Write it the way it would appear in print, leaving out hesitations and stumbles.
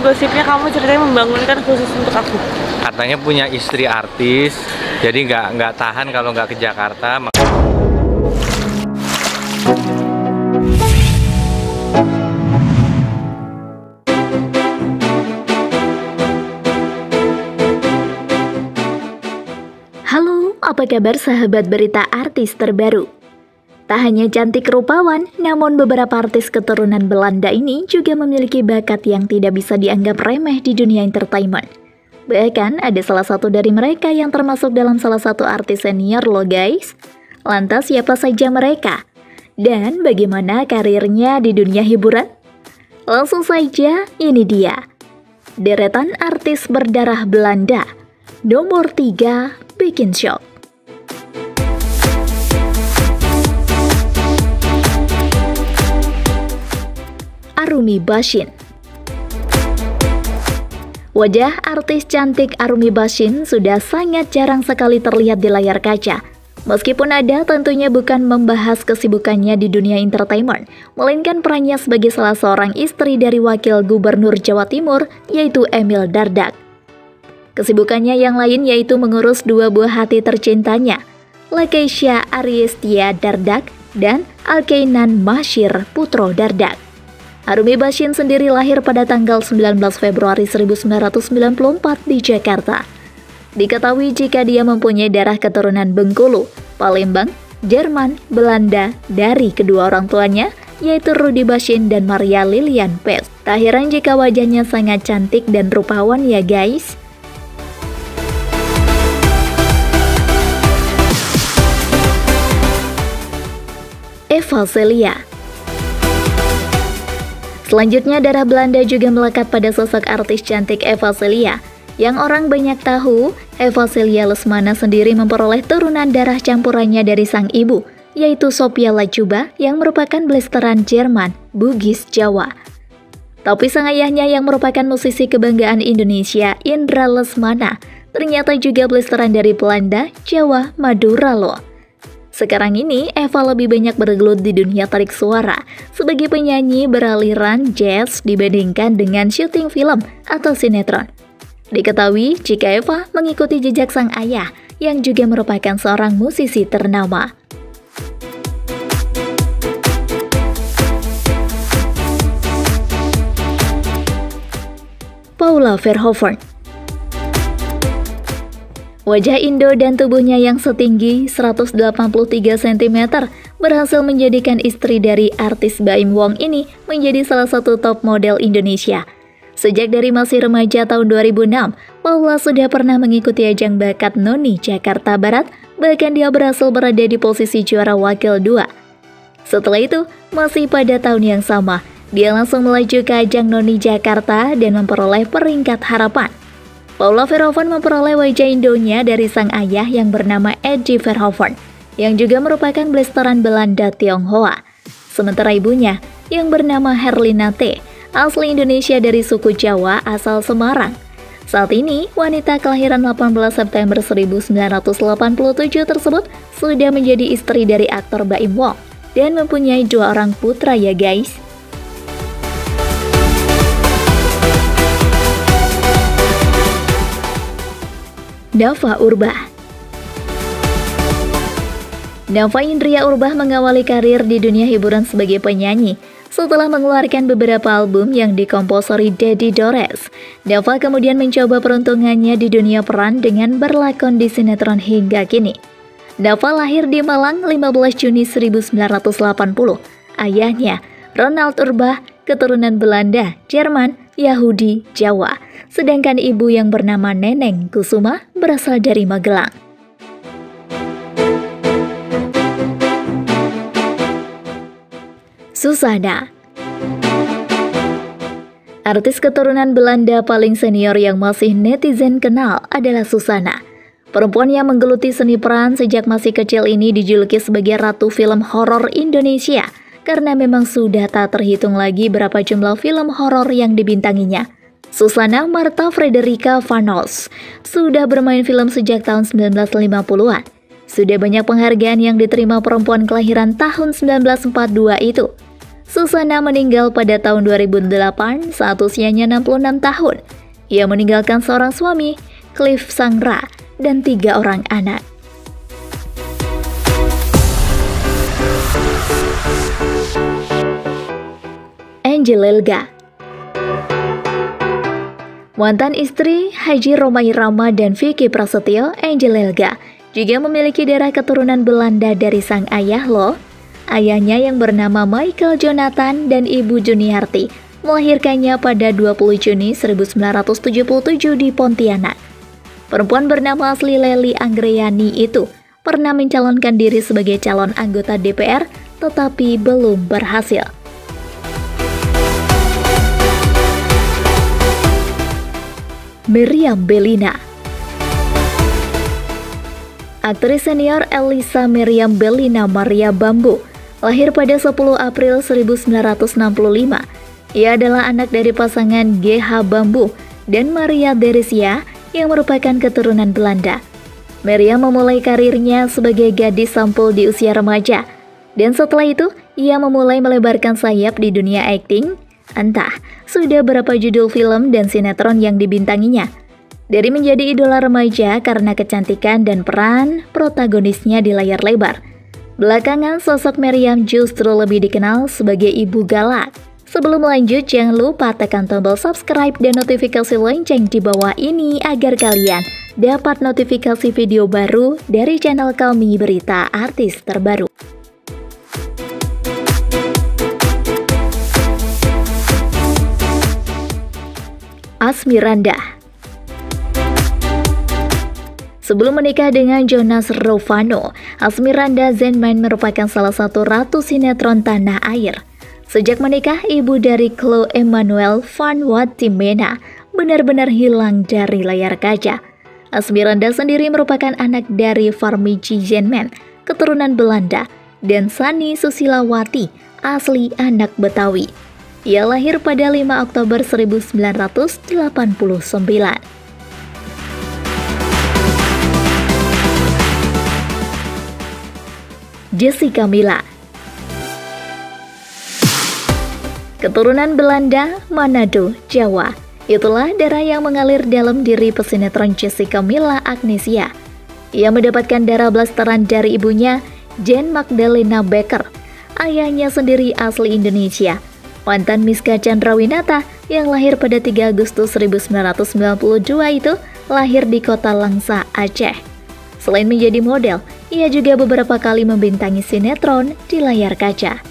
gosipnya kamu ceritanya membangunkan khusus untuk aku. Katanya punya istri artis, jadi nggak tahan kalau nggak ke Jakarta. Halo, apa kabar sahabat berita artis terbaru? Tak hanya cantik rupawan, namun beberapa artis keturunan Belanda ini juga memiliki bakat yang tidak bisa dianggap remeh di dunia entertainment. Bahkan ada salah satu dari mereka yang termasuk dalam salah satu artis senior loh guys. Lantas siapa saja mereka? Dan bagaimana karirnya di dunia hiburan? Langsung saja, ini dia. Deretan artis berdarah Belanda. Nomor 3, bikin shock. Arumi Bachsin. Wajah artis cantik Arumi Bachsin sudah sangat jarang sekali terlihat di layar kaca. Meskipun ada, tentunya bukan membahas kesibukannya di dunia entertainment, melainkan perannya sebagai salah seorang istri dari Wakil Gubernur Jawa Timur, yaitu Emil Dardak. Kesibukannya yang lain yaitu mengurus dua buah hati tercintanya, Lakeisha Ariestia Dardak dan Alkeinan Mashir Putro Dardak. Arumi Bachsin sendiri lahir pada tanggal 19 Februari 1994 di Jakarta. Diketahui jika dia mempunyai darah keturunan Bengkulu, Palembang, Jerman, Belanda dari kedua orang tuanya, yaitu Rudy Bachsin dan Maria Lilian Pes. Tak heran jika wajahnya sangat cantik dan rupawan ya guys. Eva Celia. Selanjutnya, darah Belanda juga melekat pada sosok artis cantik Eva Celia. Yang orang banyak tahu, Eva Celia Lesmana sendiri memperoleh turunan darah campurannya dari sang ibu, yaitu Sophia Latjuba yang merupakan blasteran Jerman, Bugis, Jawa. Tapi sang ayahnya yang merupakan musisi kebanggaan Indonesia, Indra Lesmana, ternyata juga blasteran dari Belanda, Jawa, Madura loh. Sekarang ini, Eva lebih banyak bergelut di dunia tarik suara sebagai penyanyi beraliran jazz dibandingkan dengan syuting film atau sinetron. Diketahui jika Eva mengikuti jejak sang ayah yang juga merupakan seorang musisi ternama. Paula Verhoeven. Wajah Indo dan tubuhnya yang setinggi 183 cm berhasil menjadikan istri dari artis Baim Wong ini menjadi salah satu top model Indonesia. Sejak dari masih remaja tahun 2006, Paula sudah pernah mengikuti ajang bakat Noni Jakarta Barat, bahkan dia berhasil berada di posisi juara wakil 2. Setelah itu, masih pada tahun yang sama, dia langsung melaju ke ajang Noni Jakarta dan memperoleh peringkat harapan. Paula Verhoeven memperoleh wajah Indonya dari sang ayah yang bernama Edgy Verhoeven, yang juga merupakan blasteran Belanda Tionghoa. Sementara ibunya, yang bernama Herlina T, asli Indonesia dari suku Jawa asal Semarang. Saat ini, wanita kelahiran 18 September 1987 tersebut sudah menjadi istri dari aktor Baim Wong dan mempunyai 2 orang putra ya guys. Dava Urbah. Dava Indria Urbah mengawali karir di dunia hiburan sebagai penyanyi setelah mengeluarkan beberapa album yang dikomposori Dedi Dores. Dava kemudian mencoba peruntungannya di dunia peran dengan berlakon di sinetron hingga kini. Dava lahir di Malang 15 Juni 1980. Ayahnya, Ronald Urbah, keturunan Belanda, Jerman, Yahudi, Jawa. Sedangkan ibu yang bernama Neneng Kusuma berasal dari Magelang. Susana. Artis keturunan Belanda paling senior yang masih netizen kenal adalah Susana. Perempuan yang menggeluti seni peran sejak masih kecil ini dijuluki sebagai ratu film horor Indonesia karena memang sudah tak terhitung lagi berapa jumlah film horor yang dibintanginya. Susana Marta Frederica Vanos sudah bermain film sejak tahun 1950-an. Sudah banyak penghargaan yang diterima perempuan kelahiran tahun 1942 itu. Susana meninggal pada tahun 2008 saat usianya 66 tahun. Ia meninggalkan seorang suami, Cliff Sangra, dan 3 orang anak. Angel Elga. Mantan istri Haji Romai Rama dan Vicky Prasetyo, Angel Elga, juga memiliki darah keturunan Belanda dari sang ayah loh. Ayahnya yang bernama Michael Jonathan dan ibu Juniarti melahirkannya pada 20 Juni 1977 di Pontianak. Perempuan bernama asli Leli Anggriani itu pernah mencalonkan diri sebagai calon anggota DPR tetapi belum berhasil. Meriam Bellina. Aktris senior Elisa Meriam Bellina Maria Bambu lahir pada 10 April 1965. Ia adalah anak dari pasangan G.H. Bambu dan Maria Derisia yang merupakan keturunan Belanda. Meriam memulai karirnya sebagai gadis sampul di usia remaja, dan setelah itu ia memulai melebarkan sayap di dunia akting. Entah sudah berapa judul film dan sinetron yang dibintanginya. Dari menjadi idola remaja karena kecantikan dan peran protagonisnya di layar lebar, belakangan sosok Meriam justru lebih dikenal sebagai ibu galak. Sebelum lanjut, jangan lupa tekan tombol subscribe dan notifikasi lonceng di bawah ini agar kalian dapat notifikasi video baru dari channel kami Berita Artis Terbaru. Asmirandah. Sebelum menikah dengan Jonas Rovano, Asmirandah Zenman merupakan salah satu ratu sinetron tanah air. Sejak menikah, ibu dari Chloe Emmanuel Van Watimena benar-benar hilang dari layar kaca. Asmirandah sendiri merupakan anak dari Farmiji Zenman, keturunan Belanda, dan Sani Susilawati, asli anak Betawi. Ia lahir pada 5 Oktober 1989. Jessica Milla. Keturunan Belanda, Manado, Jawa. Itulah darah yang mengalir dalam diri pesinetron Jessica Milla Agnesia. Ia mendapatkan darah blasteran dari ibunya, Jane Magdalena Becker. Ayahnya sendiri asli Indonesia, mantan Miska Chandrawinata yang lahir pada 3 Agustus 1992 itu lahir di kota Langsa, Aceh. Selain menjadi model, ia juga beberapa kali membintangi sinetron di layar kaca.